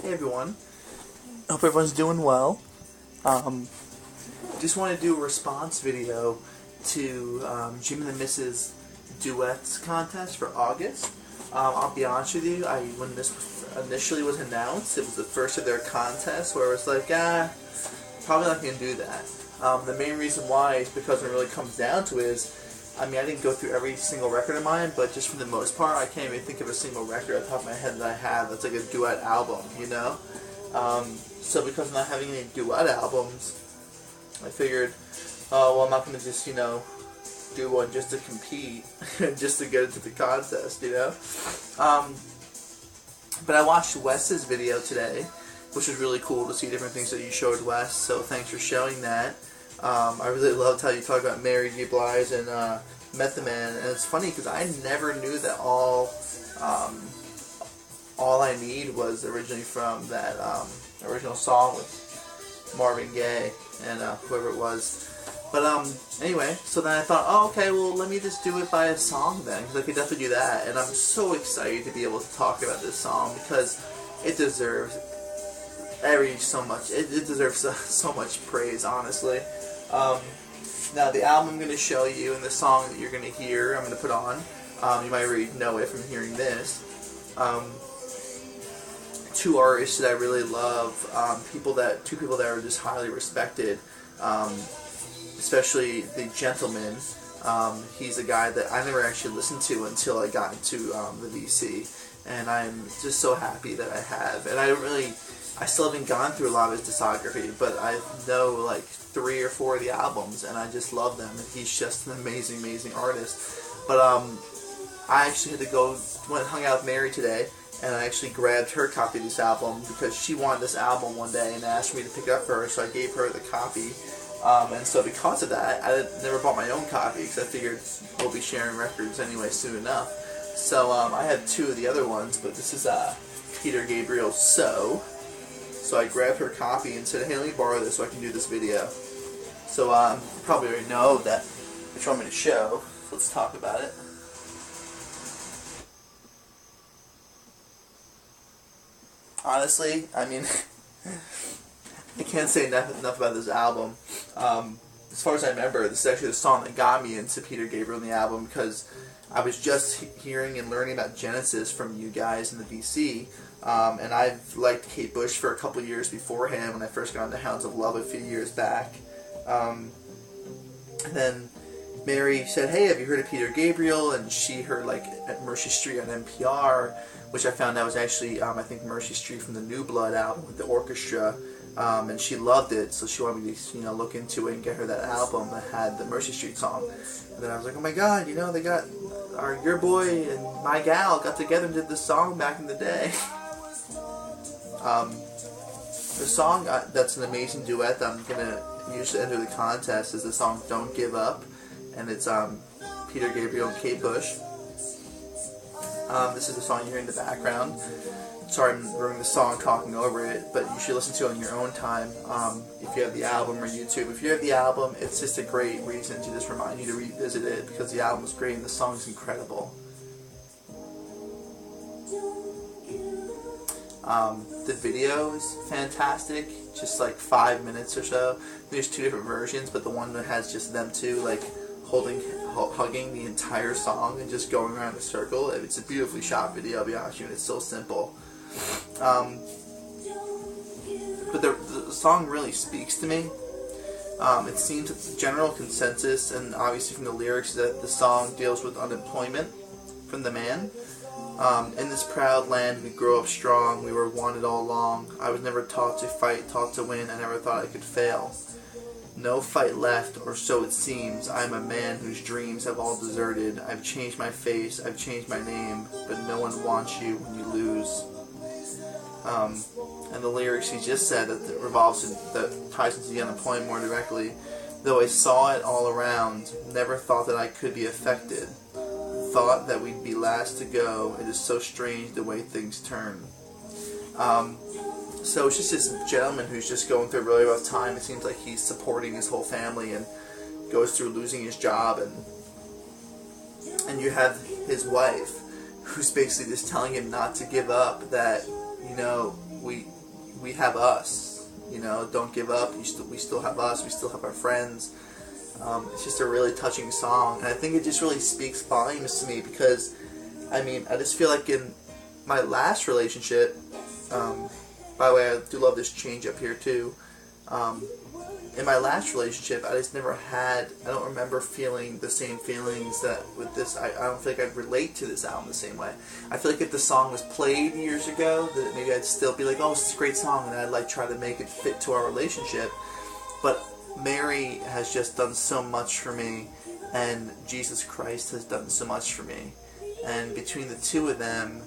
Hey everyone, hope everyone's doing well. Just want to do a response video to Jim and the Mrs. Duets contest for August. I'll be honest with you, when this initially was announced, it was the first of their contests where it was like, probably not going to do that. The main reason why is because when it really comes down to it is, I didn't go through every single record of mine, but just for the most part, I can't even think of a single record off the top of my head that I have that's like a duet album, you know? So because I'm not having any duet albums, I figured, I'm not going to just, do one just to compete, just to get into the contest, But I watched Wes's video today, which was really cool to see different things that you showed Wes, so thanks for showing that. I really loved how you talked about Mary J. Blige and Method Man, and it's funny because I never knew that All I Need was originally from that original song with Marvin Gaye and whoever it was. But anyway, so then I thought, okay, well let me just do it by a song then, because I could definitely do that, and I'm so excited to be able to talk about this song because it deserves so much. It deserves so much praise, honestly. Now the album I'm going to show you and the song that you're going to hear, I'm going to put on, you might already know it from hearing this. Two artists that I really love, two people that are just highly respected, especially the Gentleman. He's a guy that I never actually listened to until I got into the VC, and I'm just so happy that I have. And I still haven't gone through a lot of his discography, but I know like 3 or 4 of the albums, and I just love them. And he's just an amazing, amazing artist. But I actually had to went and hung out with Mary today, and I actually grabbed her copy of this album because she wanted this album one day and asked me to pick it up for her, so I gave her the copy. And so because of that, I never bought my own copy because I figured we'll be sharing records anyway soon enough. So I have 2 of the other ones, but this is Peter Gabriel's So I grabbed her copy and said, hey, let me borrow this so I can do this video. So you probably already know that what you want me to show. So let's talk about it. Honestly, I can't say enough about this album. As far as I remember, this is actually the song that got me into Peter Gabriel in the album because I was just hearing and learning about Genesis from you guys in the VC. And I've liked Kate Bush for a couple years beforehand when I first got into Hounds of Love a few years back. And then Mary said, hey, have you heard of Peter Gabriel? And she heard like at Mercy Street on NPR, which I found out was actually, I think, Mercy Street from the New Blood album with the orchestra. And she loved it, so she wanted me to, look into it and get her that album that had the Mercy Street song. And then I was like, oh my god, they got, your boy and my gal got together and did this song back in the day. The song that's an amazing duet that I'm going to use to enter the contest is the song Don't Give Up, and it's Peter Gabriel and Kate Bush. This is the song you hear in the background. Sorry I'm ruining the song talking over it, but you should listen to it on your own time if you have the album or YouTube. If you have the album, it's just a great reason to just remind you to revisit it because the album is great and the song is incredible. The video is fantastic, just like 5 minutes or so. There's 2 different versions, but the one that has just them two like hugging the entire song and just going around in a circle. It's a beautifully shot video, I'll be honest with you, and it's so simple. But the song really speaks to me. It seems that the general consensus, and obviously from the lyrics, that the song deals with unemployment from the man. In this proud land we grow up strong, we were wanted all along. I was never taught to fight, taught to win, I never thought I could fail. No fight left, or so it seems. I am a man whose dreams have all deserted. I've changed my face, I've changed my name, but no one wants you when you lose. And the lyrics he just said that ties into the unemployment more directly. Though I saw it all around, never thought that I could be affected. Thought that we'd be last to go. It is so strange the way things turn. So it's just this gentleman who's just going through a really rough time. It seems like he's supporting his whole family and goes through losing his job, and you have his wife who's basically just telling him not to give up, that we have us. You know, don't give up. We still have us. We still have our friends. It's just a really touching song, and I think it just really speaks volumes to me because, I mean, I just feel like in my last relationship, by the way, I do love this change up here too. In my last relationship, I just never had, I don't remember feeling the same feelings that with this. I don't feel like I'd relate to this album the same way. I feel like if the song was played years ago, that maybe I'd still be like, oh, this is a great song, and I'd like try to make it fit to our relationship. But Mary has just done so much for me, and Jesus Christ has done so much for me. And between the two of them,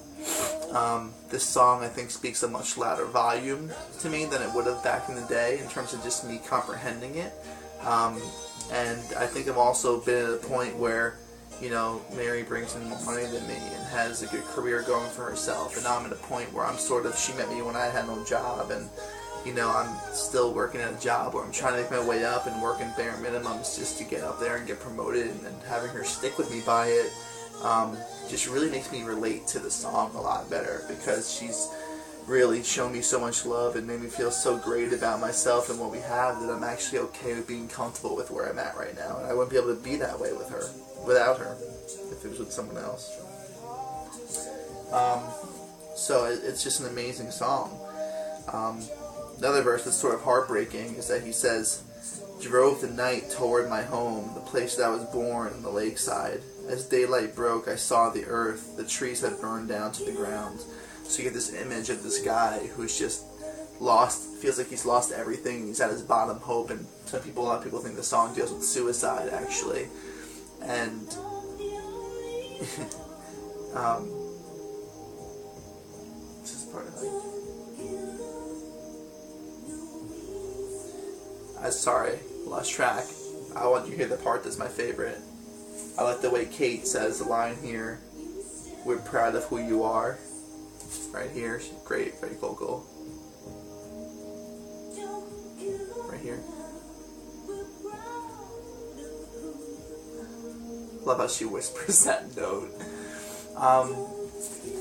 this song I think speaks a much louder volume to me than it would have back in the day in terms of just me comprehending it. And I think I've also been at a point where, you know, Mary brings in more money than me and has a good career going for herself. And now I'm at a point where I'm sort of, she met me when I had no job, and you know, I'm still working at a job where I'm trying to make my way up and working bare minimums just to get up there and get promoted, and having her stick with me by it just really makes me relate to the song a lot better, because she's really shown me so much love and made me feel so great about myself and what we have that I'm actually okay with being comfortable with where I'm at right now. And I wouldn't be able to be that way with her, without her, if it was with someone else. So it's just an amazing song. Another verse that's sort of heartbreaking is that he says, "Drove the night toward my home, the place that I was born, on the lakeside. As daylight broke, I saw the earth, the trees had burned down to the ground." So you get this image of this guy who's just lost, feels like he's lost everything, he's at his bottom hope, and a lot of people think the song deals with suicide, actually. And this is part of it. Sorry, lost track. I want you to hear the part that's my favorite. I like the way Kate says the line here, "We're proud of who you are." Right here, she's great, very vocal. Right here. Love how she whispers that note.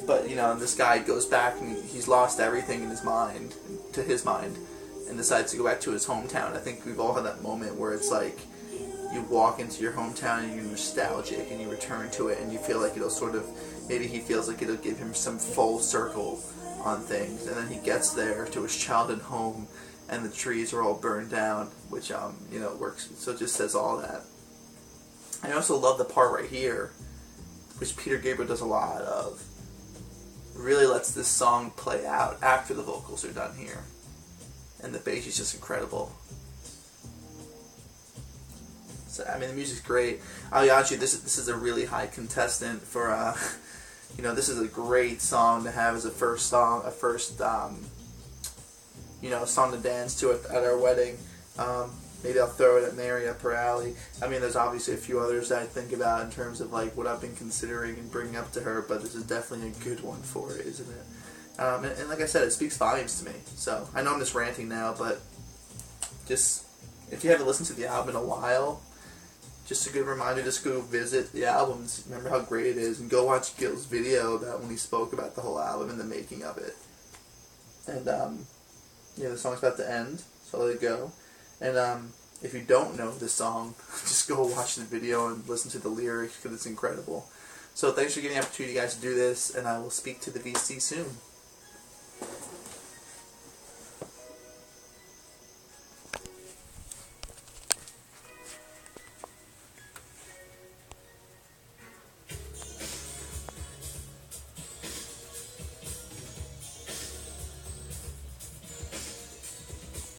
But, you know, this guy goes back and he's lost everything in his mind, to his mind, and decides to go back to his hometown. I think we've all had that moment where it's like you walk into your hometown and you're nostalgic and you return to it and you feel like it'll sort of, maybe he feels like it'll give him some full circle on things, and then he gets there to his childhood home and the trees are all burned down, which you know, works. So it just says all that. I also love the part right here, which Peter Gabriel does a lot of. Really lets this song play out after the vocals are done here. And the bass is just incredible. So, I mean, the music's great. I'll be honest with you, this is a really high contestant for, you know, this is a great song to have as a first song, you know, song to dance to at our wedding. Maybe I'll throw it at Mary up her alley. I mean, there's obviously a few others that I think about in terms of like what I've been considering and bringing up to her, but this is definitely a good one for it, isn't it? And like I said, it speaks volumes to me. So I know I'm just ranting now, but just if you haven't listened to the album in a while, just a good reminder, just go visit the albums. Remember how great it is, and go watch Gil's video about when he spoke about the whole album and the making of it. And yeah, the song's about to end, so I'll let it go. And if you don't know the song, just go watch the video and listen to the lyrics, because it's incredible. So thanks for giving me the opportunity, guys, to do this, and I will speak to the VC soon.